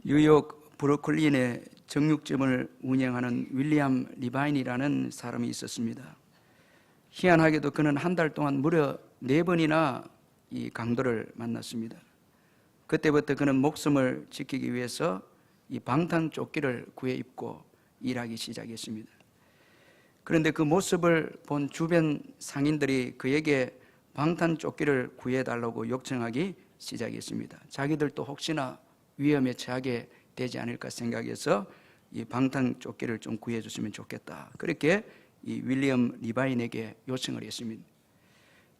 뉴욕 브루클린에 정육점을 운영하는 윌리엄 리바인이라는 사람이 있었습니다. 희한하게도 그는 한 달 동안 무려 4번이나 이 강도를 만났습니다. 그때부터 그는 목숨을 지키기 위해서 이 방탄조끼를 구해 입고 일하기 시작했습니다. 그런데 그 모습을 본 주변 상인들이 그에게 방탄조끼를 구해달라고 요청하기 시작했습니다. 자기들도 혹시나 위험에 처하게 되지 않을까 생각해서 이 방탄조끼를 좀 구해줬으면 좋겠다. 그렇게 이 윌리엄 리바인에게 요청을 했습니다.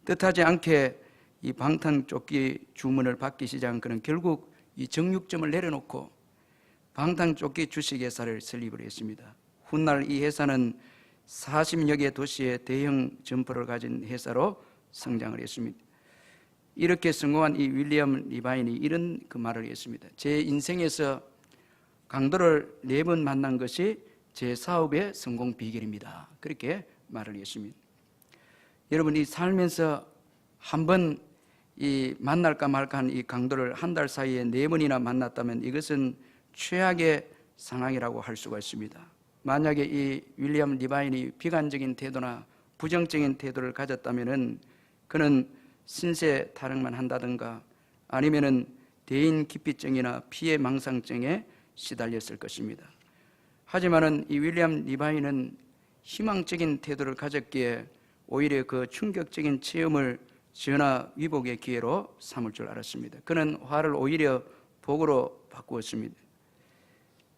뜻하지 않게 이 방탄조끼 주문을 받기 시작한 그는 결국 이 정육점을 내려놓고 방탄조끼 주식회사를 설립을 했습니다. 훗날 이 회사는 40여 개 도시의 대형 점포를 가진 회사로 성장을 했습니다. 이렇게 성공한 이 윌리엄 리바인이 이런 그 말을 했습니다. 제 인생에서 강도를 4번 만난 것이 제 사업의 성공 비결입니다. 그렇게 말을 했습니다. 여러분, 이 살면서 한 번 이 만날까 말까 한 이 강도를 한 달 사이에 4번이나 만났다면 이것은 최악의 상황이라고 할 수가 있습니다. 만약에 이 윌리엄 리바인이 비관적인 태도나 부정적인 태도를 가졌다면은 그는 신세 타령만 한다든가 아니면은 대인 기피증이나 피해 망상증에 시달렸을 것입니다. 하지만은 이 윌리엄 리바인은 희망적인 태도를 가졌기에 오히려 그 충격적인 체험을 전화 위복의 기회로 삼을 줄 알았습니다. 그는 화를 오히려 복으로 바꾸었습니다.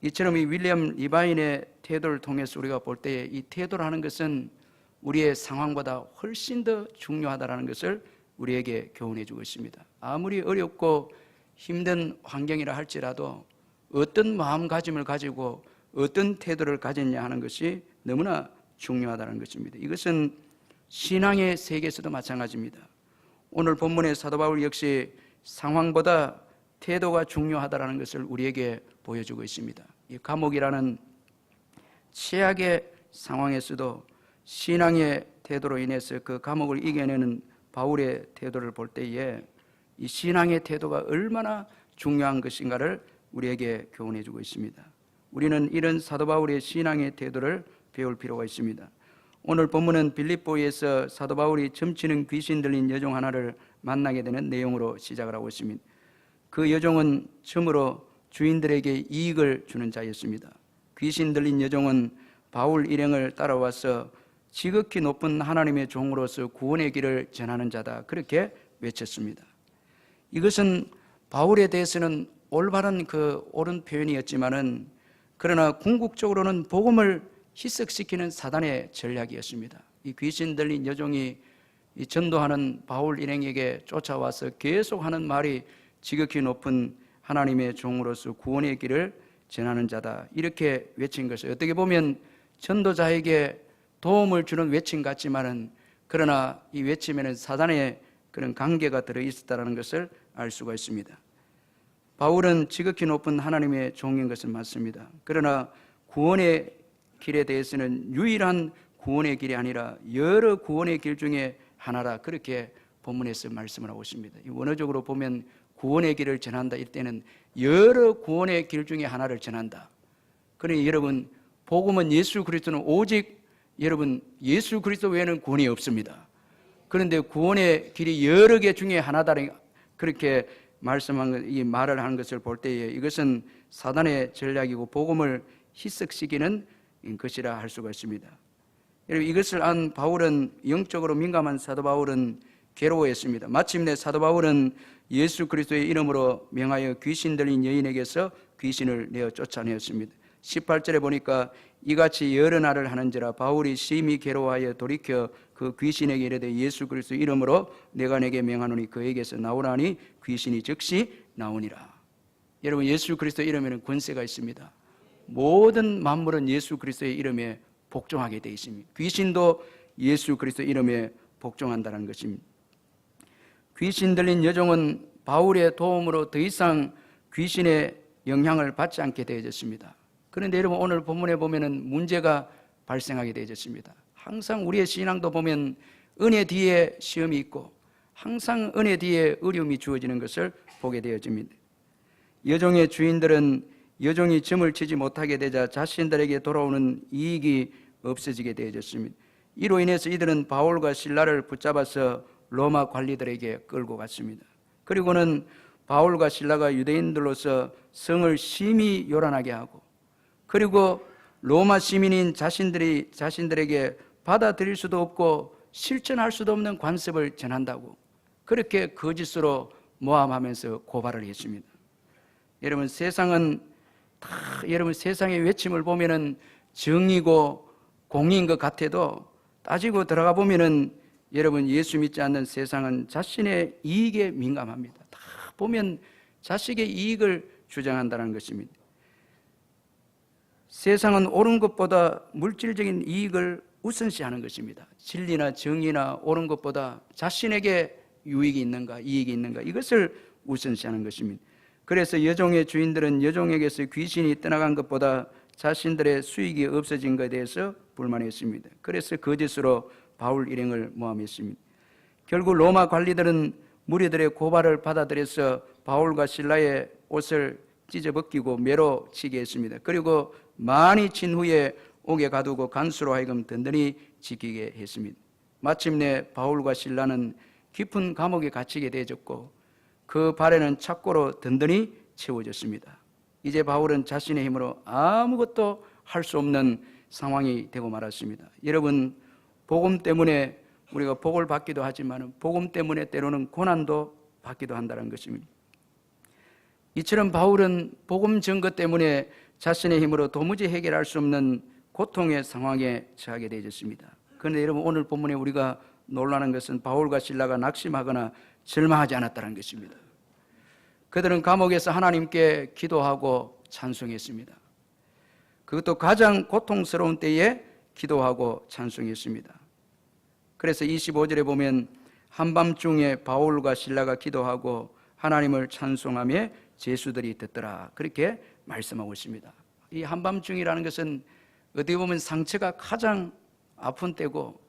이처럼 이 윌리엄 리바인의 태도를 통해서 우리가 볼 때에 이 태도라는 것은 우리의 상황보다 훨씬 더 중요하다는 것을 우리에게 교훈해 주고 있습니다. 아무리 어렵고 힘든 환경이라 할지라도 어떤 마음가짐을 가지고 어떤 태도를 가졌냐 하는 것이 너무나 중요하다는 것입니다. 이것은 신앙의 세계에서도 마찬가지입니다. 오늘 본문의 사도 바울 역시 상황보다 태도가 중요하다는 것을 우리에게 보여주고 있습니다. 이 감옥이라는 최악의 상황에서도 신앙의 태도로 인해서 그 감옥을 이겨내는 바울의 태도를 볼 때에 이 신앙의 태도가 얼마나 중요한 것인가를 우리에게 교훈해 주고 있습니다. 우리는 이런 사도 바울의 신앙의 태도를 배울 필요가 있습니다. 오늘 본문은 빌립보에서 사도 바울이 점치는 귀신 들린 여종 하나를 만나게 되는 내용으로 시작을 하고 있습니다. 그 여종은 처음으로 주인들에게 이익을 주는 자였습니다. 귀신 들린 여종은 바울 일행을 따라와서 지극히 높은 하나님의 종으로서 구원의 길을 전하는 자다, 그렇게 외쳤습니다. 이것은 바울에 대해서는 올바른 옳은 표현이었지만은 그러나 궁극적으로는 복음을 희석시키는 사단의 전략이었습니다. 이 귀신 들린 여종이 이 전도하는 바울 일행에게 쫓아와서 계속 하는 말이 지극히 높은 하나님의 종으로서 구원의 길을 전하는 자다, 이렇게 외친 것을 어떻게 보면 전도자에게 도움을 주는 외침 같지만은 그러나 이 외침에는 사단의 그런 관계가 들어있었다는 것을 알 수가 있습니다. 바울은 지극히 높은 하나님의 종인 것은 맞습니다. 그러나 구원의 길에 대해서는 유일한 구원의 길이 아니라 여러 구원의 길 중에 하나라, 그렇게 본문에서 말씀을 하고 있습니다. 원어적으로 보면 구원의 길을 전한다, 이때는 여러 구원의 길 중에 하나를 전한다. 그러니 여러분, 복음은 예수 그리스도는 오직 여러분 예수 그리스도 외에는 구원이 없습니다. 그런데 구원의 길이 여러 개 중에 하나다, 그렇게 말씀한 이 말을 하는 것을 볼 때에 이것은 사단의 전략이고 복음을 희석시키는 것이라 할 수가 있습니다. 여러분, 이것을 안 바울은, 영적으로 민감한 사도 바울은 괴로워했습니다. 마침내 사도 바울은 예수 그리스도의 이름으로 명하여 귀신 들린 여인에게서 귀신을 내어 쫓아내었습니다. 18절에 보니까 이같이 여러 날을 하는지라 바울이 심히 괴로워하여 돌이켜 그 귀신에게 이르되 예수 그리스도 이름으로 내가 내게 명하노니 그에게서 나오라니 귀신이 즉시 나오니라. 여러분, 예수 그리스도 이름에는 권세가 있습니다. 모든 만물은 예수 그리스도의 이름에 복종하게 되어 있습니다. 귀신도 예수 그리스도 이름에 복종한다는 것입니다. 귀신 들린 여종은 바울의 도움으로 더 이상 귀신의 영향을 받지 않게 되어졌습니다. 그런데 여러분, 오늘 본문에 보면은 문제가 발생하게 되어졌습니다. 항상 우리의 신앙도 보면 은혜 뒤에 시험이 있고 항상 은혜 뒤에 어려움이 주어지는 것을 보게 되어집니다. 여종의 주인들은 여종이 점을 치지 못하게 되자 자신들에게 돌아오는 이익이 없어지게 되어졌습니다. 이로 인해서 이들은 바울과 실라를 붙잡아서 로마 관리들에게 끌고 갔습니다. 그리고는 바울과 실라가 유대인들로서 성을 심히 요란하게 하고, 그리고 로마 시민인 자신들에게 받아들일 수도 없고 실천할 수도 없는 관습을 전한다고 그렇게 거짓으로 모함하면서 고발을 했습니다. 여러분, 세상은 여러분 세상의 외침을 보면은 정의고 공의인 것 같아도 따지고 들어가 보면은 여러분, 예수 믿지 않는 세상은 자신의 이익에 민감합니다. 다 보면 자식의 이익을 주장한다는 것입니다. 세상은 옳은 것보다 물질적인 이익을 우선시하는 것입니다. 진리나 정의나 옳은 것보다 자신에게 유익이 있는가, 이익이 있는가, 이것을 우선시하는 것입니다. 그래서 여종의 주인들은 여종에게서 귀신이 떠나간 것보다 자신들의 수익이 없어진 것에 대해서 불만했습니다. 그래서 거짓으로 바울 일행을 모함했습니다. 결국 로마 관리들은 무리들의 고발을 받아들여서 바울과 실라의 옷을 찢어벗기고 매로 치게 했습니다. 그리고 많이 친 후에 옥에 가두고 간수로 하여금 든든히 지키게 했습니다. 마침내 바울과 실라는 깊은 감옥에 갇히게 되어졌고 그 발에는 착고로 든든히 채워졌습니다. 이제 바울은 자신의 힘으로 아무것도 할 수 없는 상황이 되고 말았습니다. 여러분, 복음 때문에 우리가 복을 받기도 하지만 복음 때문에 때로는 고난도 받기도 한다는 것입니다. 이처럼 바울은 복음 증거 때문에 자신의 힘으로 도무지 해결할 수 없는 고통의 상황에 처하게 되어졌습니다. 그런데 여러분, 오늘 본문에 우리가 놀라는 것은 바울과 실라가 낙심하거나 절망하지 않았다는 것입니다. 그들은 감옥에서 하나님께 기도하고 찬송했습니다. 그것도 가장 고통스러운 때에 기도하고 찬송했습니다. 그래서 25절에 보면 한밤중에 바울과 실라가 기도하고 하나님을 찬송하며 제수들이 듣더라, 그렇게 말씀하고 있습니다. 이 한밤중이라는 것은 어떻게 보면 상처가 가장 아픈 때고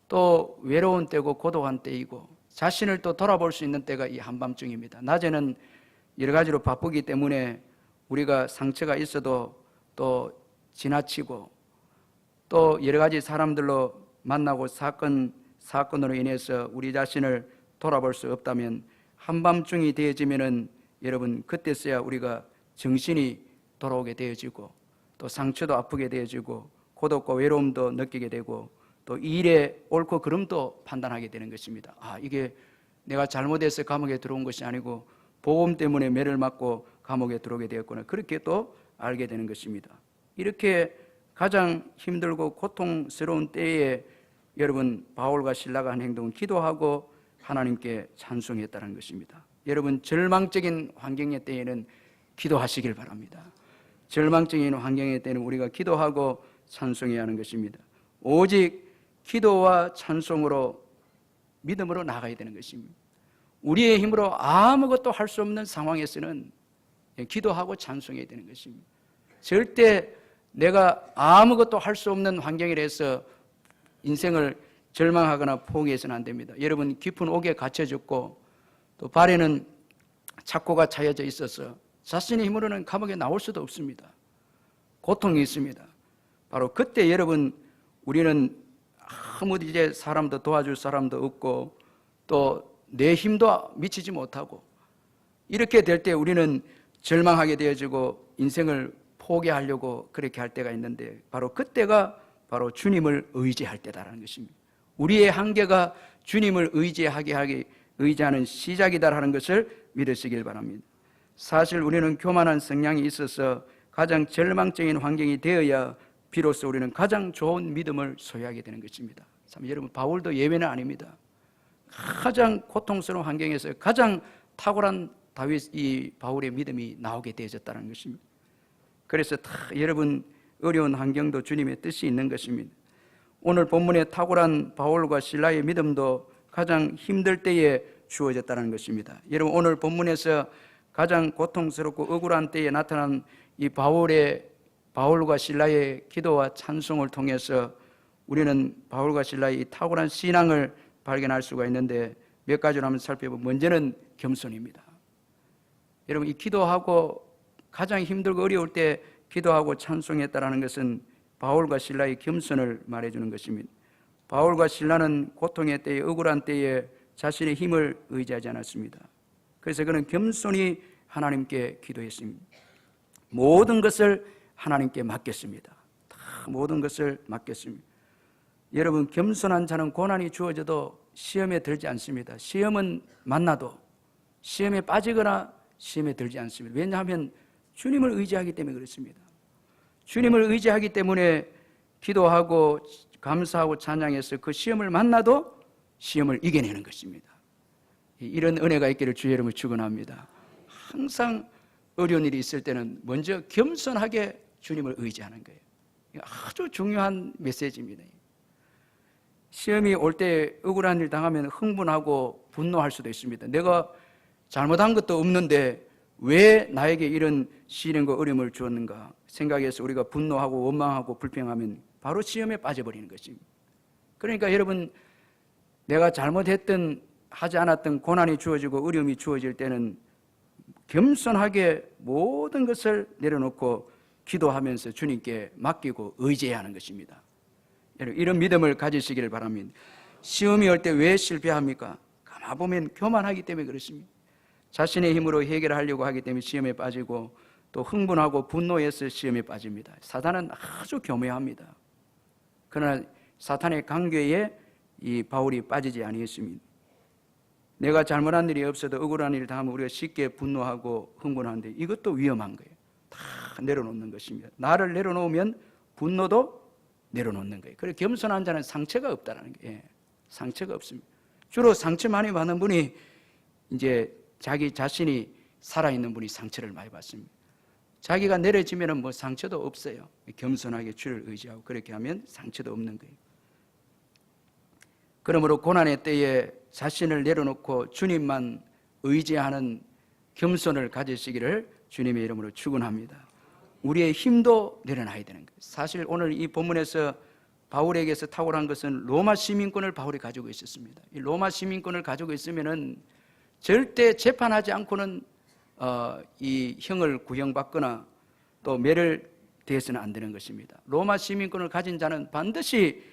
또 외로운 때고 고독한 때이고 자신을 또 돌아볼 수 있는 때가 이 한밤중입니다. 낮에는 여러 가지로 바쁘기 때문에 우리가 상처가 있어도 또 지나치고 또 여러 가지 사람들로 만나고 사건으로 인해서 우리 자신을 돌아볼 수 없다면 한밤중이 되어지면은 여러분, 그때서야 우리가 정신이 돌아오게 되어지고 또 상처도 아프게 되어지고 고독과 외로움도 느끼게 되고 또 일의 옳고 그름도 판단하게 되는 것입니다. 이게 내가 잘못해서 감옥에 들어온 것이 아니고 복음 때문에 매를 맞고 감옥에 들어오게 되었구나, 그렇게 또 알게 되는 것입니다. 이렇게 가장 힘들고 고통스러운 때에 여러분, 바울과 실라가 한 행동은 기도하고 하나님께 찬송했다는 것입니다. 여러분, 절망적인 환경의 때에는 기도하시길 바랍니다. 절망적인 환경의 때는 우리가 기도하고 찬송해야 하는 것입니다. 오직 기도와 찬송으로 믿음으로 나가야 되는 것입니다. 우리의 힘으로 아무것도 할 수 없는 상황에서는 기도하고 찬송해야 되는 것입니다. 절대 내가 아무것도 할 수 없는 환경이라서 인생을 절망하거나 포기해서는 안 됩니다. 여러분, 깊은 옥에 갇혀졌고 또 발에는 착고가 차여져 있어서 자신의 힘으로는 감옥에 나올 수도 없습니다. 고통이 있습니다. 바로 그때 여러분, 우리는 아무 이제 사람도 도와줄 사람도 없고 또 내 힘도 미치지 못하고 이렇게 될 때 우리는 절망하게 되어지고 인생을 포기하려고 그렇게 할 때가 있는데 바로 그때가 바로 주님을 의지할 때다라는 것입니다. 우리의 한계가 주님을 의지하는 시작이다라는 것을 믿으시길 바랍니다. 사실 우리는 교만한 성향이 있어서 가장 절망적인 환경이 되어야 비로소 우리는 가장 좋은 믿음을 소유하게 되는 것입니다. 참, 여러분, 바울도 예외는 아닙니다. 가장 고통스러운 환경에서 가장 탁월한 이 바울의 믿음이 나오게 되어졌다는 것입니다. 그래서 여러분, 어려운 환경도 주님의 뜻이 있는 것입니다. 오늘 본문의 탁월한 바울과 실라의 믿음도 가장 힘들 때에 주어졌다는 것입니다. 여러분, 오늘 본문에서 가장 고통스럽고 억울한 때에 나타난 이 바울과 실라의 기도와 찬송을 통해서 우리는 바울과 실라의 이 탁월한 신앙을 발견할 수가 있는데 몇 가지로 한번 살펴보면, 먼저는 겸손입니다. 여러분, 이 기도하고 가장 힘들고 어려울 때 기도하고 찬송했다라는 것은 바울과 실라의 겸손을 말해주는 것입니다. 바울과 실라는 고통의 때에, 억울한 때에 자신의 힘을 의지하지 않았습니다. 그래서 그는 겸손히 하나님께 기도했습니다. 모든 것을 하나님께 맡겼습니다. 다 모든 것을 맡겼습니다. 여러분, 겸손한 자는 고난이 주어져도 시험에 들지 않습니다. 시험은 만나도 시험에 빠지거나 시험에 들지 않습니다. 왜냐하면 주님을 의지하기 때문에 그렇습니다. 주님을 의지하기 때문에 기도하고 감사하고 찬양해서 그 시험을 만나도 시험을 이겨내는 것입니다. 이런 은혜가 있기를 주의 이름으로 축원합니다. 항상 어려운 일이 있을 때는 먼저 겸손하게 주님을 의지하는 거예요. 아주 중요한 메시지입니다. 시험이 올 때 억울한 일 당하면 흥분하고 분노할 수도 있습니다. 내가 잘못한 것도 없는데 왜 나에게 이런 시련과 어려움을 주었는가 생각해서 우리가 분노하고 원망하고 불평하면 바로 시험에 빠져버리는 것입니다. 그러니까 여러분, 내가 잘못했던 하지 않았던 고난이 주어지고 어려움이 주어질 때는 겸손하게 모든 것을 내려놓고 기도하면서 주님께 맡기고 의지해야 하는 것입니다. 이런 믿음을 가지시기를 바랍니다. 시험이 올 때 왜 실패합니까? 가만보면 교만하기 때문에 그렇습니다. 자신의 힘으로 해결하려고 하기 때문에 시험에 빠지고 또 흥분하고 분노해서 시험에 빠집니다. 사탄은 아주 교묘합니다. 그러나 사탄의 강궤에 이 바울이 빠지지 아니했습니다. 내가 잘못한 일이 없어도 억울한 일을 당하면 우리가 쉽게 분노하고 흥분하는데 이것도 위험한 거예요. 다 내려놓는 것입니다. 나를 내려놓으면 분노도 내려놓는 거예요. 그래서 겸손한 자는 상처가 없다는 거예요. 상처가 없습니다. 주로 상처 많이 받는 분이 이제 자기 자신이 살아있는 분이 상처를 많이 받습니다. 자기가 내려지면 뭐 상처도 없어요. 겸손하게 주를 의지하고 그렇게 하면 상처도 없는 거예요. 그러므로 고난의 때에 자신을 내려놓고 주님만 의지하는 겸손을 가지시기를 주님의 이름으로 축원합니다. 우리의 힘도 내려놔야 되는 거예요. 사실 오늘 이 본문에서 바울에게서 탁월한 것은 로마 시민권을 바울이 가지고 있었습니다. 이 로마 시민권을 가지고 있으면은 절대 재판하지 않고는 이 형을 구형받거나 또 매를 대해서는 안 되는 것입니다. 로마 시민권을 가진 자는 반드시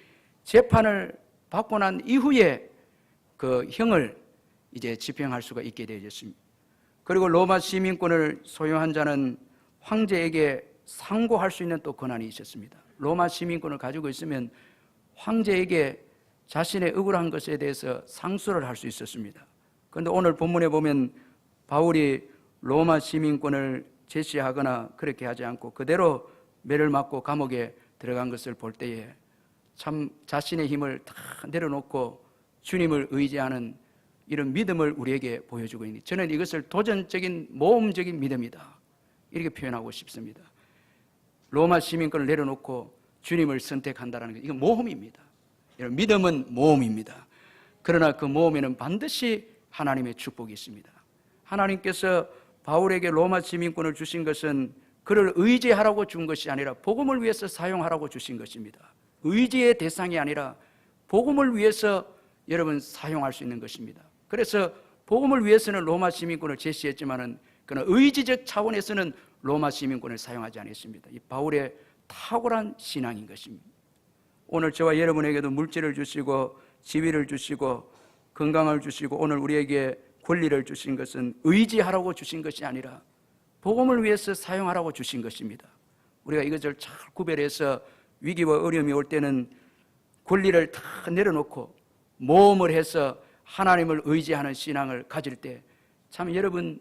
재판을 받고 난 이후에 그 형을 이제 집행할 수가 있게 되어졌습니다. 그리고 로마 시민권을 소유한 자는 황제에게 상고할 수 있는 또 권한이 있었습니다. 로마 시민권을 가지고 있으면 황제에게 자신의 억울한 것에 대해서 상소를 할 수 있었습니다. 그런데 오늘 본문에 보면 바울이 로마 시민권을 제시하거나 그렇게 하지 않고 그대로 매를 맞고 감옥에 들어간 것을 볼 때에 참 자신의 힘을 다 내려놓고 주님을 의지하는 이런 믿음을 우리에게 보여주고 있는, 저는 이것을 도전적인 모험적인 믿음이다 이렇게 표현하고 싶습니다. 로마 시민권을 내려놓고 주님을 선택한다는 것, 이건 모험입니다. 믿음은 모험입니다. 그러나 그 모험에는 반드시 하나님의 축복이 있습니다. 하나님께서 바울에게 로마 시민권을 주신 것은 그를 의지하라고 준 것이 아니라 복음을 위해서 사용하라고 주신 것입니다. 의지의 대상이 아니라 복음을 위해서 여러분 사용할 수 있는 것입니다. 그래서 복음을 위해서는 로마 시민권을 제시했지만은 그러나 의지적 차원에서는 로마 시민권을 사용하지 않았습니다. 이 바울의 탁월한 신앙인 것입니다. 오늘 저와 여러분에게도 물질을 주시고 지위를 주시고 건강을 주시고 오늘 우리에게 권리를 주신 것은 의지하라고 주신 것이 아니라 복음을 위해서 사용하라고 주신 것입니다. 우리가 이것을 잘 구별해서 위기와 어려움이 올 때는 권리를 다 내려놓고 모험을 해서 하나님을 의지하는 신앙을 가질 때 참 여러분,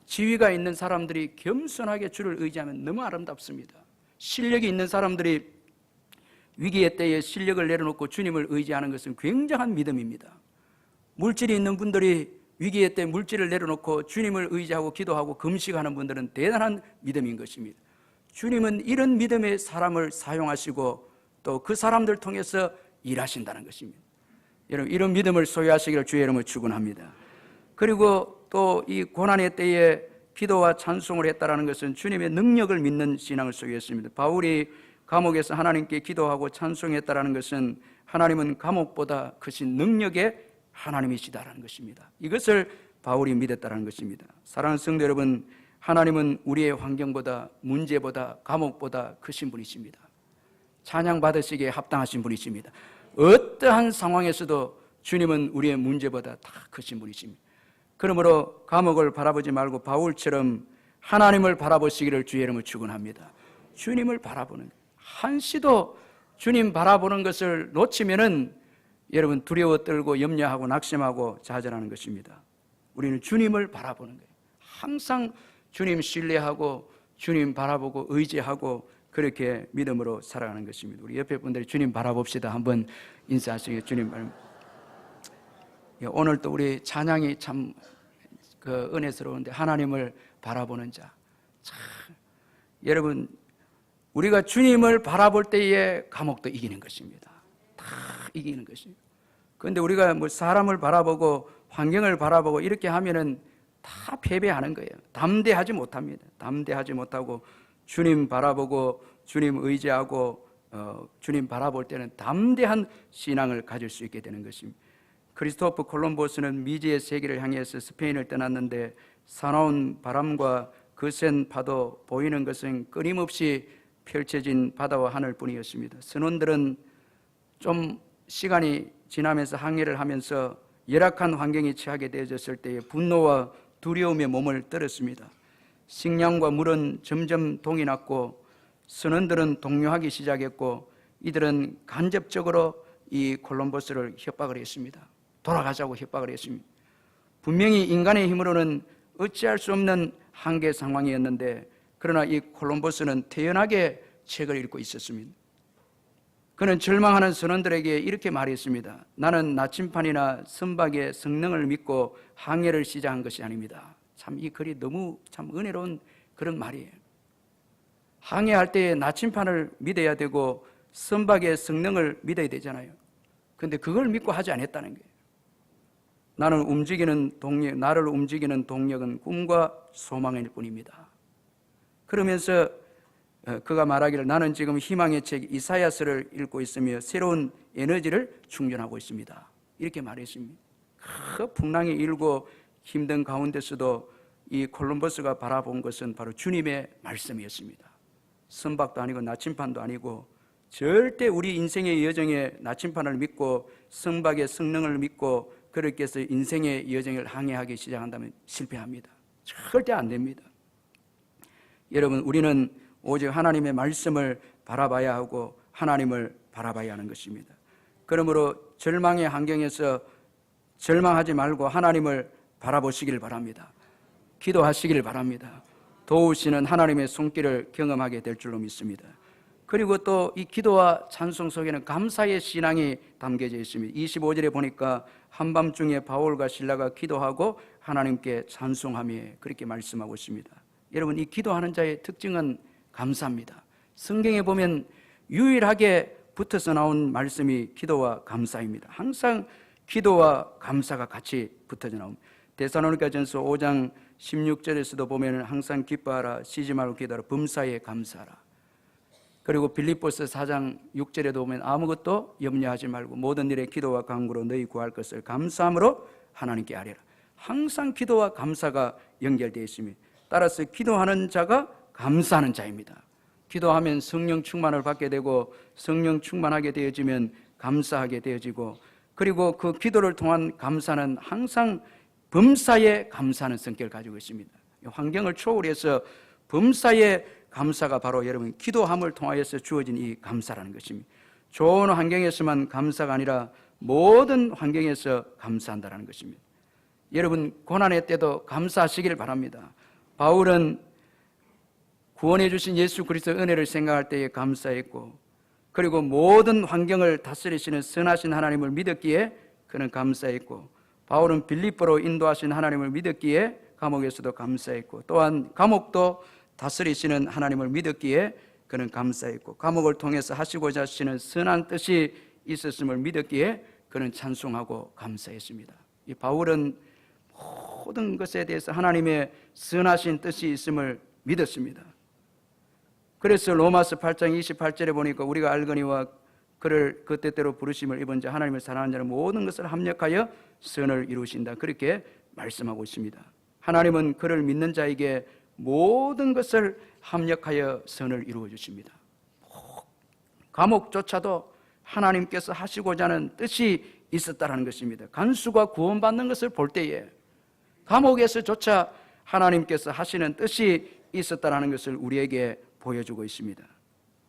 지위가 있는 사람들이 겸손하게 주를 의지하면 너무 아름답습니다. 실력이 있는 사람들이 위기의 때에 실력을 내려놓고 주님을 의지하는 것은 굉장한 믿음입니다. 물질이 있는 분들이 위기의 때 물질을 내려놓고 주님을 의지하고 기도하고 금식하는 분들은 대단한 믿음인 것입니다. 주님은 이런 믿음의 사람을 사용하시고 또 그 사람들 통해서 일하신다는 것입니다. 여러분, 이런 믿음을 소유하시기를 주의 이름으로 축원합니다. 그리고 또 이 고난의 때에 기도와 찬송을 했다라는 것은 주님의 능력을 믿는 신앙을 소유했습니다. 바울이 감옥에서 하나님께 기도하고 찬송했다라는 것은 하나님은 감옥보다 크신 능력의 하나님이시다라는 것입니다. 이것을 바울이 믿었다라는 것입니다. 사랑하는 성도 여러분, 하나님은 우리의 환경보다, 문제보다, 감옥보다 크신 분이십니다. 찬양 받으시기에 합당하신 분이십니다. 어떠한 상황에서도 주님은 우리의 문제보다 다 크신 분이십니다. 그러므로 감옥을 바라보지 말고 바울처럼 하나님을 바라보시기를 주의 이름으로 축원합니다. 주님을 바라보는, 한시도 주님 바라보는 것을 놓치면은 여러분 두려워 떨고 염려하고 낙심하고 좌절하는 것입니다. 우리는 주님을 바라보는 거예요. 항상 주님 신뢰하고 주님 바라보고 의지하고 그렇게 믿음으로 살아가는 것입니다. 우리 옆에 분들이 주님 바라봅시다. 한번 인사하시겠어요? 주님 바라봅시다. 오늘 또 우리 찬양이 참 은혜스러운데, 하나님을 바라보는 자. 참, 여러분, 우리가 주님을 바라볼 때에 감옥도 이기는 것입니다. 다 이기는 것입니다. 그런데 우리가 뭐 사람을 바라보고 환경을 바라보고 이렇게 하면은 다 패배하는 거예요. 담대하지 못합니다. 담대하지 못하고 주님 바라보고 주님 의지하고 주님 바라볼 때는 담대한 신앙을 가질 수 있게 되는 것입니다. 크리스토프 콜럼버스는 미지의 세계를 향해서 스페인을 떠났는데 사나운 바람과 거센 파도, 보이는 것은 끊임없이 펼쳐진 바다와 하늘뿐이었습니다. 선원들은 좀 시간이 지나면서 항해를 하면서 열악한 환경에 처하게 되어졌을 때에 분노와 두려움에 몸을 떨었습니다. 식량과 물은 점점 동이 났고 선원들은 동요하기 시작했고 이들은 간접적으로 이 콜럼버스를 협박을 했습니다. 돌아가자고 협박을 했습니다. 분명히 인간의 힘으로는 어찌할 수 없는 한계 상황이었는데, 그러나 이 콜럼버스는 태연하게 책을 읽고 있었습니다. 그는 절망하는 선원들에게 이렇게 말했습니다. 나는 나침판이나 선박의 성능을 믿고 항해를 시작한 것이 아닙니다. 참 이 글이 너무 참 은혜로운 그런 말이에요. 항해할 때에 나침판을 믿어야 되고 선박의 성능을 믿어야 되잖아요. 그런데 그걸 믿고 하지 않았다는 거예요. 나를 움직이는 동력은 꿈과 소망일 뿐입니다. 그러면서 그가 말하기를 나는 지금 희망의 책 이사야서를 읽고 있으며 새로운 에너지를 충전하고 있습니다. 이렇게 말했습니다. 그 풍랑이 일고 힘든 가운데서도 이 콜럼버스가 바라본 것은 바로 주님의 말씀이었습니다. 선박도 아니고 나침판도 아니고 절대 우리 인생의 여정에 나침판을 믿고 선박의 성능을 믿고 그렇게 해서 인생의 여정을 항해하기 시작한다면 실패합니다. 절대 안 됩니다. 여러분, 우리는 오직 하나님의 말씀을 바라봐야 하고 하나님을 바라봐야 하는 것입니다. 그러므로 절망의 환경에서 절망하지 말고 하나님을 바라보시길 바랍니다. 기도하시길 바랍니다. 도우시는 하나님의 손길을 경험하게 될 줄로 믿습니다. 그리고 또 이 기도와 찬송 속에는 감사의 신앙이 담겨져 있습니다. 25절에 보니까 한밤중에 바울과 실라가 기도하고 하나님께 찬송하며 그렇게 말씀하고 있습니다. 여러분, 이 기도하는 자의 특징은 감사입니다. 성경에 보면 유일하게 붙어서 나온 말씀이 기도와 감사입니다. 항상 기도와 감사가 같이 붙어져 나옵니다. 데살로니가전서 5장 16절에서도 보면 항상 기뻐하라, 쉬지 말고 기도하라, 범사에 감사하라. 그리고 빌립보서 4장 6절에도 보면 아무것도 염려하지 말고 모든 일에 기도와 간구로 너희 구할 것을 감사함으로 하나님께 아뢰라. 항상 기도와 감사가 연결되어 있습니다. 따라서 기도하는 자가 감사하는 자입니다. 기도하면 성령 충만을 받게 되고 성령 충만하게 되어지면 감사하게 되어지고, 그리고 그 기도를 통한 감사는 항상 범사에 감사하는 성격을 가지고 있습니다. 환경을 초월해서 범사에 감사가 바로 여러분 기도함을 통하여서 주어진 이 감사라는 것입니다. 좋은 환경에서만 감사가 아니라 모든 환경에서 감사한다는 것입니다. 여러분, 고난의 때도 감사하시길 바랍니다. 바울은 구원해 주신 예수 그리스도의 은혜를 생각할 때에 감사했고, 그리고 모든 환경을 다스리시는 선하신 하나님을 믿었기에 그는 감사했고, 바울은 빌립보로 인도하신 하나님을 믿었기에 감옥에서도 감사했고, 또한 감옥도 다스리시는 하나님을 믿었기에 그는 감사했고, 감옥을 통해서 하시고자 하시는 선한 뜻이 있었음을 믿었기에 그는 찬송하고 감사했습니다. 이 바울은 모든 것에 대해서 하나님의 선하신 뜻이 있음을 믿었습니다. 그래서 로마서 8장 28절에 보니까 우리가 알거니와 그를 그 뜻대로 부르심을 입은 자 하나님을 사랑하는 자는 모든 것을 합력하여 선을 이루신다, 그렇게 말씀하고 있습니다. 하나님은 그를 믿는 자에게 모든 것을 합력하여 선을 이루어 주십니다. 감옥조차도 하나님께서 하시고자 하는 뜻이 있었다는 것입니다. 간수가 구원받는 것을 볼 때에 감옥에서조차 하나님께서 하시는 뜻이 있었다는 것을 우리에게 보여주고 있습니다.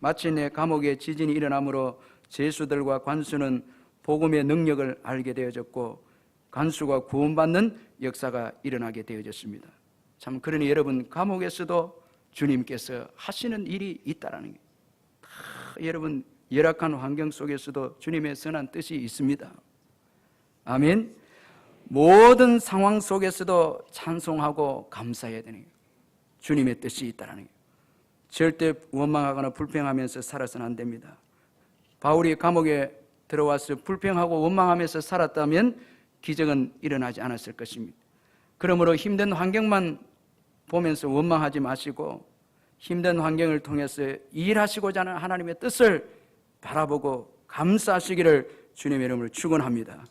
마침내 감옥에 지진이 일어나므로 죄수들과 관수는 복음의 능력을 알게 되어졌고 간수가 구원받는 역사가 일어나게 되어졌습니다. 참 그러니 여러분, 감옥에서도 주님께서 하시는 일이 있다라는 게, 여러분 열악한 환경 속에서도 주님의 선한 뜻이 있습니다. 아멘. 모든 상황 속에서도 찬송하고 감사해야 되는 거예요. 주님의 뜻이 있다라는 거예요. 절대 원망하거나 불평하면서 살아서는 안 됩니다. 바울이 감옥에 들어와서 불평하고 원망하면서 살았다면 기적은 일어나지 않았을 것입니다. 그러므로 힘든 환경만 보면서 원망하지 마시고 힘든 환경을 통해서 일하시고자 하는 하나님의 뜻을 바라보고 감사하시기를 주님의 이름으로 축원합니다.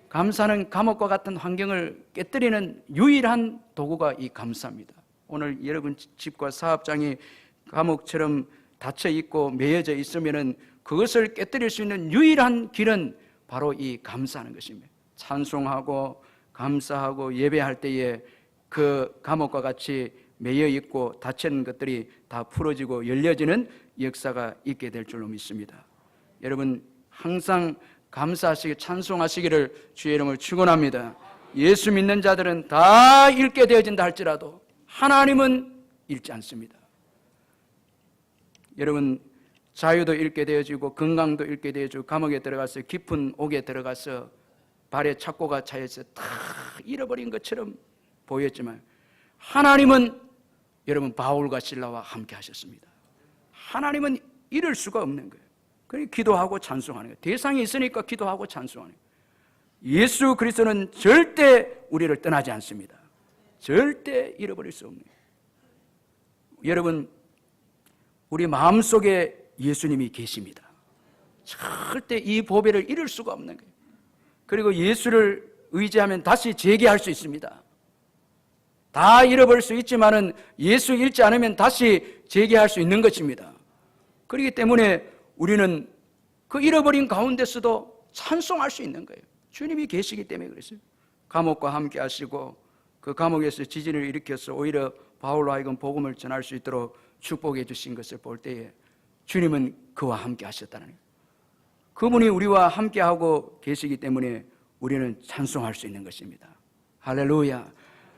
감사는 감옥과 같은 환경을 깨뜨리는 유일한 도구가 이 감사입니다. 오늘 여러분 집과 사업장이 감옥처럼 닫혀 있고 매여져 있으면 그것을 깨뜨릴 수 있는 유일한 길은 바로 이 감사하는 것입니다. 찬송하고 감사하고 예배할 때에 그 감옥과 같이 매여 있고 닫힌 것들이 다 풀어지고 열려지는 역사가 있게 될 줄로 믿습니다. 여러분 항상 감사하시기 찬송하시기를 주의 이름을 축원합니다. 예수 믿는 자들은 다 잃게 되어진다 할지라도 하나님은 잃지 않습니다. 여러분 자유도 잃게 되어지고 건강도 잃게 되어지고 감옥에 들어가서 깊은 옥에 들어가서 발에 착고가 차여서 다 잃어버린 것처럼 보였지만 하나님은 여러분 바울과 실라와 함께 하셨습니다. 하나님은 잃을 수가 없는 거예요. 그러니까 기도하고 찬송하는 거예요. 대상이 있으니까 기도하고 찬송하는 거예요. 예수 그리스도는 절대 우리를 떠나지 않습니다. 절대 잃어버릴 수 없는 거예요. 여러분 우리 마음속에 예수님이 계십니다. 절대 이 보배를 잃을 수가 없는 거예요. 그리고 예수를 의지하면 다시 재개할 수 있습니다. 다 잃어버릴 수 있지만은 예수 잃지 않으면 다시 재개할 수 있는 것입니다. 그렇기 때문에 우리는 그 잃어버린 가운데서도 찬송할 수 있는 거예요. 주님이 계시기 때문에 그랬어요. 감옥과 함께 하시고 그 감옥에서 지진을 일으켜서 오히려 바울로 하여금 복음을 전할 수 있도록 축복해 주신 것을 볼 때에 주님은 그와 함께 하셨다는 거예요. 그분이 우리와 함께하고 계시기 때문에 우리는 찬송할 수 있는 것입니다. 할렐루야.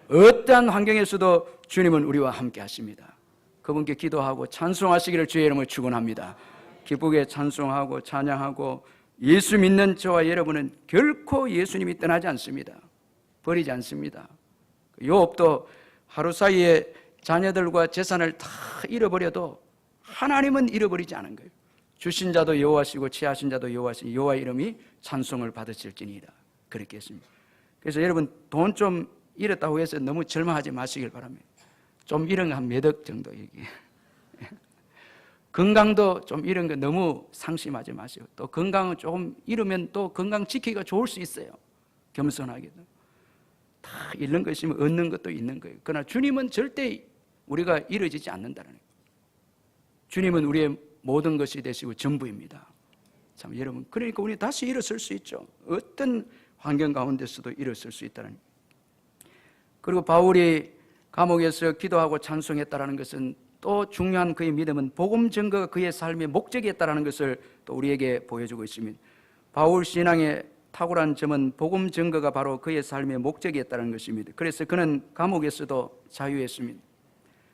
어떠한 환경에서도 주님은 우리와 함께 하십니다. 그분께 기도하고 찬송하시기를 주의 이름으로 축원합니다. 기쁘게 찬송하고 찬양하고 예수 믿는 저와 여러분은 결코 예수님이 떠나지 않습니다. 버리지 않습니다. 욥도 하루 사이에 자녀들과 재산을 다 잃어버려도 하나님은 잃어버리지 않은 거예요. 주신 자도 여호와시고 취하신 자도 여호와시니 여호와의 이름이 찬송을 받으실지니이다. 그렇게 했습니다. 그래서 여러분 돈 좀 잃었다고 해서 너무 절망하지 마시길 바랍니다. 좀 잃은 거 한 몇 억 정도 얘기해요. 건강도 좀 잃은 거 너무 상심하지 마시고 또 건강은 조금 잃으면 또 건강 지키기가 좋을 수 있어요. 겸손하게도. 다 잃는 거 있으면 얻는 것도 있는 거예요. 그러나 주님은 절대 우리가 잃어지지 않는다는 거예요. 주님은 우리의 모든 것이 되시고 전부입니다. 참 여러분 그러니까 우리 다시 일어설 수 있죠. 어떤 환경 가운데서도 일어설 수 있다는 거예요. 그리고 바울이 감옥에서 기도하고 찬송했다는 것은 또 중요한 그의 믿음은 복음 증거가 그의 삶의 목적이었다는 것을 또 우리에게 보여주고 있습니다. 바울 신앙의 탁월한 점은 복음 증거가 바로 그의 삶의 목적이었다는 것입니다. 그래서 그는 감옥에서도 자유했습니다.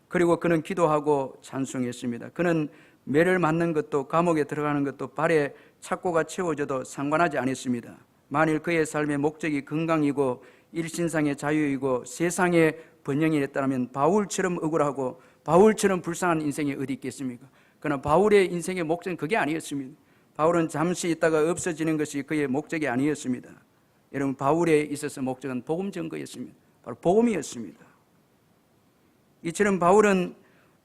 그리고 그는 기도하고 찬송했습니다. 그는 매를 맞는 것도 감옥에 들어가는 것도 발에 착고가 채워져도 상관하지 않았습니다. 만일 그의 삶의 목적이 건강이고 일신상의 자유이고 세상의 번영이었다면 바울처럼 억울하고 바울처럼 불쌍한 인생이 어디 있겠습니까? 그러나 바울의 인생의 목적은 그게 아니었습니다. 바울은 잠시 있다가 없어지는 것이 그의 목적이 아니었습니다. 여러분 바울에 있어서 목적은 복음 증거였습니다. 바로 복음이었습니다. 이처럼 바울은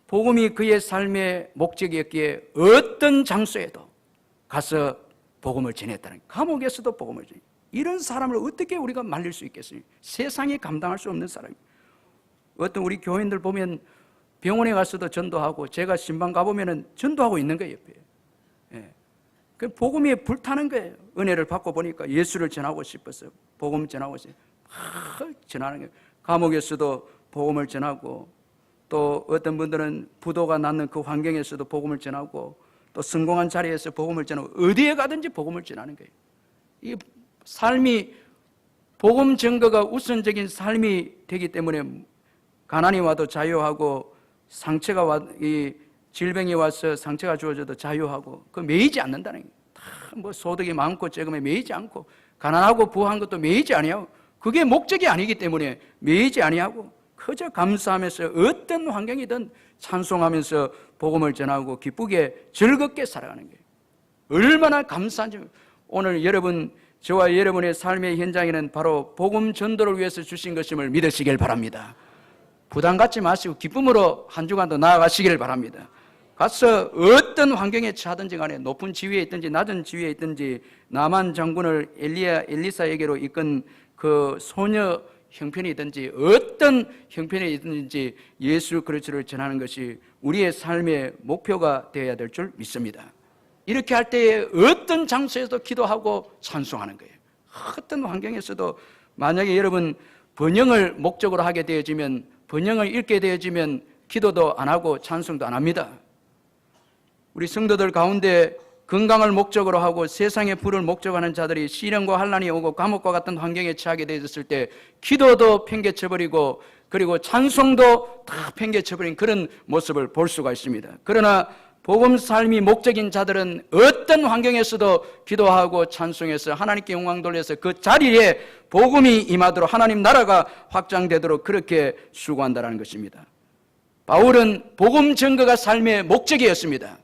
복음이 그의 삶의 목적이었기에 어떤 장소에도 가서 복음을 전했다는 거예요. 감옥에서도 복음을 전해요. 이런 사람을 어떻게 우리가 말릴 수 있겠어요? 세상이 감당할 수 없는 사람이에요. 어떤 우리 교인들 보면 병원에 가서도 전도하고 제가 신방 가보면은 전도하고 있는 거예요, 옆에. 예. 그 복음이 불타는 거예요. 은혜를 받고 보니까 예수를 전하고 싶어서 복음 전하고 싶어서 전하는 거예요. 감옥에서도 복음을 전하고, 또 어떤 분들은 부도가 났는 그 환경에서도 복음을 전하고, 또 성공한 자리에서 복음을 전하고, 어디에 가든지 복음을 전하는 거예요. 이 삶이 복음 증거가 우선적인 삶이 되기 때문에 가난이 와도 자유하고, 상처가 이 질병이 와서 상처가 주어져도 자유하고, 그 매이지 않는다는 거예요. 다 뭐 소득이 많고 적음에 매이지 않고, 가난하고 부한 것도 매이지 아니하고, 그게 목적이 아니기 때문에 매이지 아니하고, 그저 감사하면서 어떤 환경이든 찬송하면서 복음을 전하고 기쁘게 즐겁게 살아가는 거예요. 얼마나 감사한지. 오늘 여러분, 저와 여러분의 삶의 현장에는 바로 복음 전도를 위해서 주신 것임을 믿으시길 바랍니다. 부담 갖지 마시고 기쁨으로 한 주간도 나아가시길 바랍니다. 가서 어떤 환경에 처하든지 간에, 높은 지위에 있든지 낮은 지위에 있든지, 나만 장군을 엘리사에게로 이끈 그 소녀 형편이든지 어떤 형편이 있든지 예수 그리스도를 전하는 것이 우리의 삶의 목표가 되어야 될 줄 믿습니다. 이렇게 할 때에 어떤 장소에서도 기도하고 찬송하는 거예요. 어떤 환경에서도. 만약에 여러분 번영을 목적으로 하게 되어지면, 번영을 잃게 되어지면 기도도 안 하고 찬송도 안 합니다. 우리 성도들 가운데 건강을 목적으로 하고 세상의 부를 목적으로 하는 자들이 시련과 환난이 오고 감옥과 같은 환경에 처하게 되었을 때 기도도 팽개쳐버리고, 그리고 찬송도 다 팽개쳐버린 그런 모습을 볼 수가 있습니다. 그러나 복음 삶이 목적인 자들은 어떤 환경에서도 기도하고 찬송해서 하나님께 영광 돌려서 그 자리에 복음이 임하도록, 하나님 나라가 확장되도록 그렇게 수고한다는 것입니다. 바울은 복음 증거가 삶의 목적이었습니다.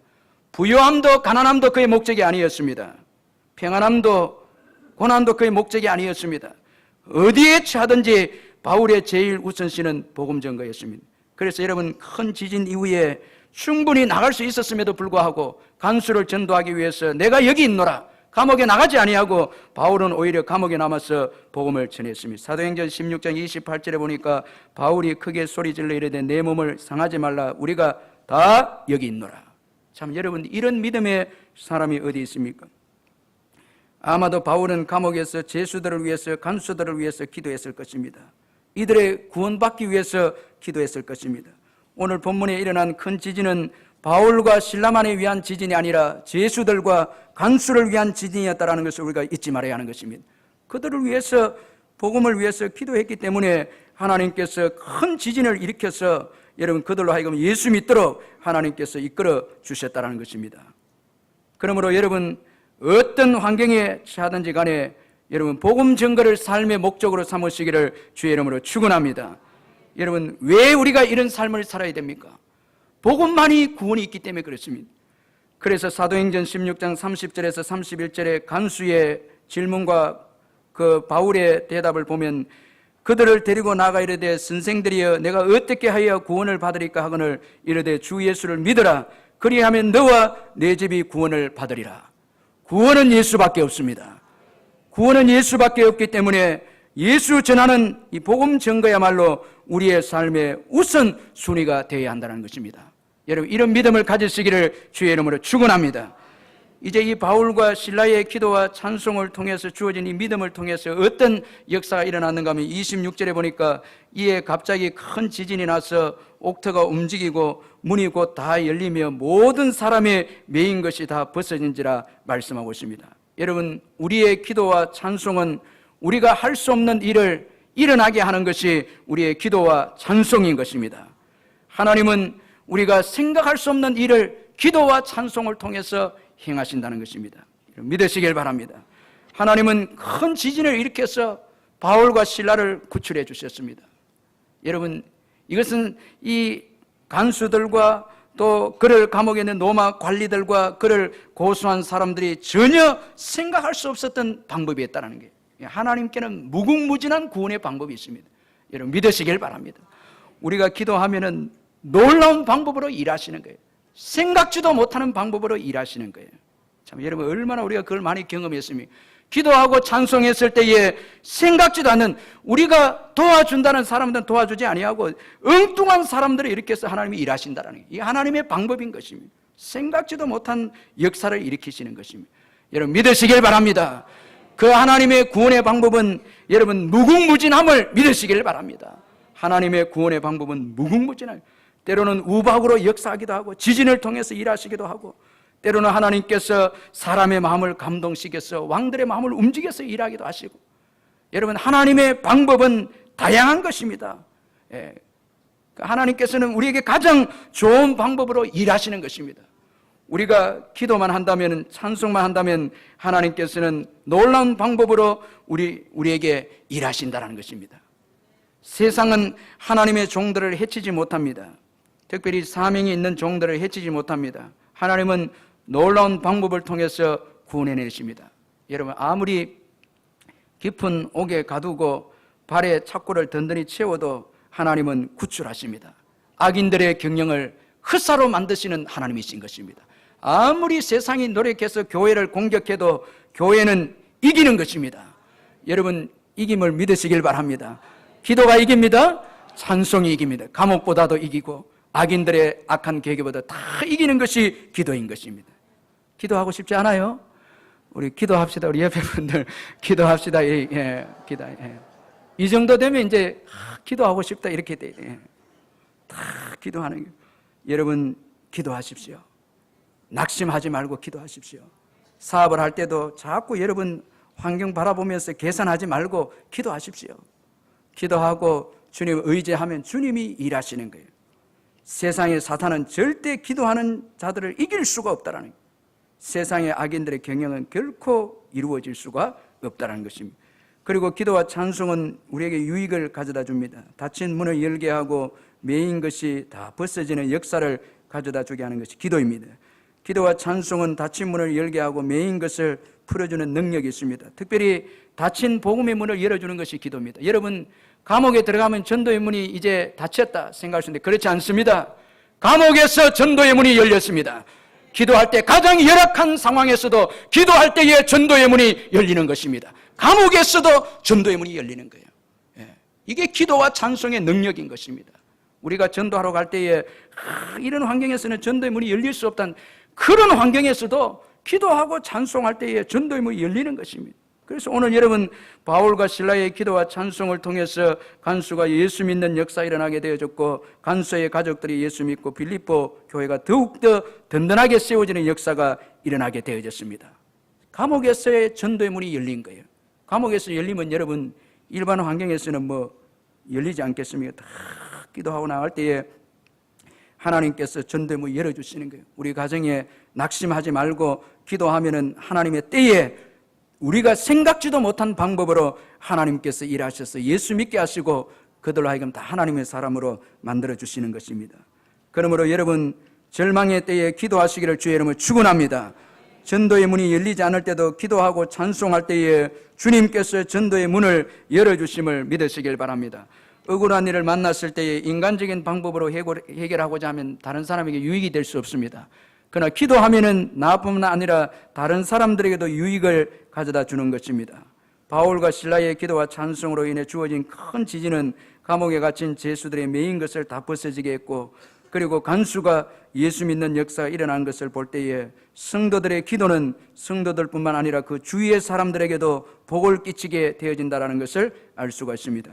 부요함도 가난함도 그의 목적이 아니었습니다. 평안함도 고난도 그의 목적이 아니었습니다. 어디에 처하든지 바울의 제일 우선시는 복음 증거였습니다. 그래서 여러분, 큰 지진 이후에 충분히 나갈 수 있었음에도 불구하고 간수를 전도하기 위해서 내가 여기 있노라, 감옥에 나가지 아니하고 바울은 오히려 감옥에 남아서 복음을 전했습니다. 사도행전 16장 28절에 보니까 바울이 크게 소리질러 이르되 내 몸을 상하지 말라, 우리가 다 여기 있노라. 참, 여러분, 이런 믿음의 사람이 어디 있습니까? 아마도 바울은 감옥에서 죄수들을 위해서, 간수들을 위해서 기도했을 것입니다. 이들의 구원받기 위해서 기도했을 것입니다. 오늘 본문에 일어난 큰 지진은 바울과 실라만을 위한 지진이 아니라 죄수들과 간수를 위한 지진이었다는 것을 우리가 잊지 말아야 하는 것입니다. 그들을 위해서, 복음을 위해서 기도했기 때문에 하나님께서 큰 지진을 일으켜서 여러분 그들로 하여금 예수 믿도록 하나님께서 이끌어 주셨다는 것입니다. 그러므로 여러분, 어떤 환경에 처하든지 간에 여러분 복음 증거를 삶의 목적으로 삼으시기를 주의 이름으로 축원합니다. 여러분, 왜 우리가 이런 삶을 살아야 됩니까? 복음만이 구원이 있기 때문에 그렇습니다. 그래서 사도행전 16장 30절에서 31절의 간수의 질문과 그 바울의 대답을 보면, 그들을 데리고 나가 이르되 선생들이여 내가 어떻게 하여 구원을 받으리까 하거늘 이르되 주 예수를 믿으라, 그리하면 너와 내 집이 구원을 받으리라. 구원은 예수밖에 없습니다. 구원은 예수밖에 없기 때문에 예수 전하는 이 복음 증거야말로 우리의 삶의 우선 순위가 되어야 한다는 것입니다. 여러분, 이런 믿음을 가지시기를 주의 이름으로 축원합니다. 이제 이 바울과 실라의 기도와 찬송을 통해서 주어진 이 믿음을 통해서 어떤 역사가 일어났는가 하면 26절에 보니까 이에 갑자기 큰 지진이 나서 옥터가 움직이고 문이 곧 다 열리며 모든 사람의 매인 것이 다 벗어진지라 말씀하고 있습니다. 여러분, 우리의 기도와 찬송은 우리가 할 수 없는 일을 일어나게 하는 것이 우리의 기도와 찬송인 것입니다. 하나님은 우리가 생각할 수 없는 일을 기도와 찬송을 통해서 행하신다는 것입니다. 믿으시길 바랍니다. 하나님은 큰 지진을 일으켜서 바울과 실라를 구출해 주셨습니다. 여러분, 이것은 이 간수들과 또 그를 감옥에 있는 로마 관리들과 그를 고소한 사람들이 전혀 생각할 수 없었던 방법이었다는 게, 하나님께는 무궁무진한 구원의 방법이 있습니다. 여러분, 믿으시길 바랍니다. 우리가 기도하면은 놀라운 방법으로 일하시는 거예요. 생각지도 못하는 방법으로 일하시는 거예요. 참, 여러분, 얼마나 우리가 그걸 많이 경험했습니까? 기도하고 찬송했을 때에 생각지도 않는, 우리가 도와준다는 사람들은 도와주지 아니하고 엉뚱한 사람들을 일으켜서 하나님이 일하신다는, 이 하나님의 방법인 것입니다. 생각지도 못한 역사를 일으키시는 것입니다. 여러분 믿으시길 바랍니다. 그 하나님의 구원의 방법은 여러분 무궁무진함을 믿으시길 바랍니다. 하나님의 구원의 방법은 무궁무진함. 때로는 우박으로 역사하기도 하고 지진을 통해서 일하시기도 하고, 때로는 하나님께서 사람의 마음을 감동시켜서 왕들의 마음을 움직여서 일하기도 하시고, 여러분 하나님의 방법은 다양한 것입니다. 하나님께서는 우리에게 가장 좋은 방법으로 일하시는 것입니다. 우리가 기도만 한다면, 찬송만 한다면 하나님께서는 놀라운 방법으로 우리에게 일하신다는 것입니다. 세상은 하나님의 종들을 해치지 못합니다. 특별히 사명이 있는 종들을 해치지 못합니다. 하나님은 놀라운 방법을 통해서 구원해내십니다. 여러분 아무리 깊은 옥에 가두고 발에 착고를 든든히 채워도 하나님은 구출하십니다. 악인들의 경영을 흑사로 만드시는 하나님이신 것입니다. 아무리 세상이 노력해서 교회를 공격해도 교회는 이기는 것입니다. 여러분 이김을 믿으시길 바랍니다. 기도가 이깁니다. 찬송이 이깁니다. 감옥보다도 이기고 악인들의 악한 계획보다 다 이기는 것이 기도인 것입니다. 기도하고 싶지 않아요? 우리 기도합시다. 우리 옆에 분들 기도합시다. 기도. 이 정도 되면 이제 기도하고 싶다 이렇게 돼. 다 기도하는 게. 여러분 기도하십시오. 낙심하지 말고 기도하십시오. 사업을 할 때도 자꾸 여러분 환경 바라보면서 계산하지 말고 기도하십시오. 기도하고 주님 의지하면 주님이 일하시는 거예요. 세상의 사탄은 절대 기도하는 자들을 이길 수가 없다라는 거예요. 세상의 악인들의 경영은 결코 이루어질 수가 없다는 것입니다. 그리고 기도와 찬송은 우리에게 유익을 가져다 줍니다. 닫힌 문을 열게 하고 매인 것이 다 벗어지는 역사를 가져다 주게 하는 것이 기도입니다. 기도와 찬송은 닫힌 문을 열게 하고 매인 것을 풀어주는 능력이 있습니다. 특별히 닫힌 복음의 문을 열어주는 것이 기도입니다. 여러분 감옥에 들어가면 전도의 문이 이제 닫혔다 생각하시는데 그렇지 않습니다. 감옥에서 전도의 문이 열렸습니다. 기도할 때 가장 열악한 상황에서도 기도할 때에 전도의 문이 열리는 것입니다. 감옥에서도 전도의 문이 열리는 거예요. 이게 기도와 찬송의 능력인 것입니다. 우리가 전도하러 갈 때에 이런 환경에서는 전도의 문이 열릴 수 없다는 그런 환경에서도 기도하고 찬송할 때에 전도의 문이 열리는 것입니다. 그래서 오늘 여러분 바울과 실라의 기도와 찬송을 통해서 간수가 예수 믿는 역사 일어나게 되어졌고, 간수의 가족들이 예수 믿고 빌립보 교회가 더욱더 든든하게 세워지는 역사가 일어나게 되어졌습니다. 감옥에서의 전도의 문이 열린 거예요. 감옥에서 열리면 여러분 일반 환경에서는 열리지 않겠습니까? 다 기도하고 나갈 때에 하나님께서 전도의 문을 열어주시는 거예요. 우리 가정에 낙심하지 말고 기도하면은 하나님의 때에 우리가 생각지도 못한 방법으로 하나님께서 일하셔서 예수 믿게 하시고 그들로 하여금 다 하나님의 사람으로 만들어주시는 것입니다. 그러므로 여러분 절망의 때에 기도하시기를 주의 이름으로 축원합니다. 전도의 문이 열리지 않을 때도 기도하고 찬송할 때에 주님께서 전도의 문을 열어주심을 믿으시길 바랍니다. 억울한 일을 만났을 때에 인간적인 방법으로 해결하고자 하면 다른 사람에게 유익이 될 수 없습니다. 그러나 기도하면은 나뿐만 아니라 다른 사람들에게도 유익을 가져다 주는 것입니다. 바울과 실라의 기도와 찬송으로 인해 주어진 큰 지진은 감옥에 갇힌 죄수들의 매인 것을 다 벗어지게 했고, 그리고 간수가 예수 믿는 역사가 일어난 것을 볼 때에 성도들의 기도는 성도들뿐만 아니라 그 주위의 사람들에게도 복을 끼치게 되어진다는 것을 알 수가 있습니다.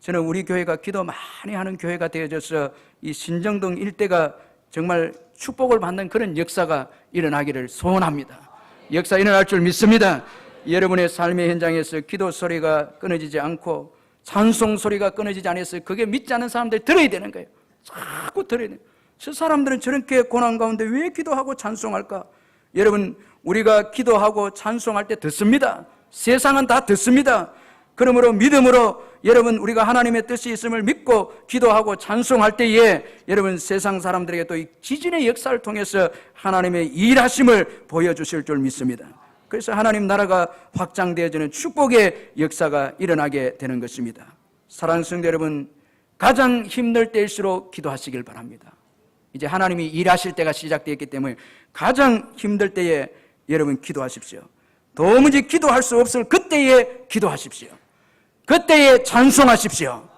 저는 우리 교회가 기도 많이 하는 교회가 되어져서 이 신정동 일대가 정말 축복을 받는 그런 역사가 일어나기를 소원합니다. 역사 일어날 줄 믿습니다. 여러분의 삶의 현장에서 기도 소리가 끊어지지 않고 찬송 소리가 끊어지지 않아서 그게 믿지 않는 사람들이 들어야 되는 거예요. 자꾸 들어야 돼요. 저 사람들은 저렇게 고난 가운데 왜 기도하고 찬송할까? 여러분 우리가 기도하고 찬송할 때 듣습니다. 세상은 다 듣습니다. 그러므로 믿음으로 여러분 우리가 하나님의 뜻이 있음을 믿고 기도하고 찬송할 때에 여러분 세상 사람들에게 또 이 지진의 역사를 통해서 하나님의 일하심을 보여주실 줄 믿습니다. 그래서 하나님 나라가 확장되어지는 축복의 역사가 일어나게 되는 것입니다. 사랑하는 성도 여러분, 가장 힘들 때일수록 기도하시길 바랍니다. 이제 하나님이 일하실 때가 시작되었기 때문에 가장 힘들 때에 여러분 기도하십시오. 도무지 기도할 수 없을 그때에 기도하십시오. 그때에 찬송하십시오.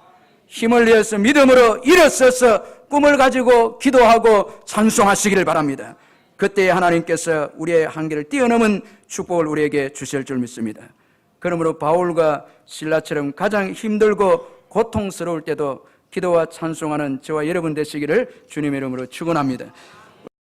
힘을 내어서 믿음으로 일어서서 꿈을 가지고 기도하고 찬송하시기를 바랍니다. 그때에 하나님께서 우리의 한계를 뛰어넘은 축복을 우리에게 주실 줄 믿습니다. 그러므로 바울과 실라처럼 가장 힘들고 고통스러울 때도 기도와 찬송하는 저와 여러분 되시기를 주님의 이름으로 축원합니다.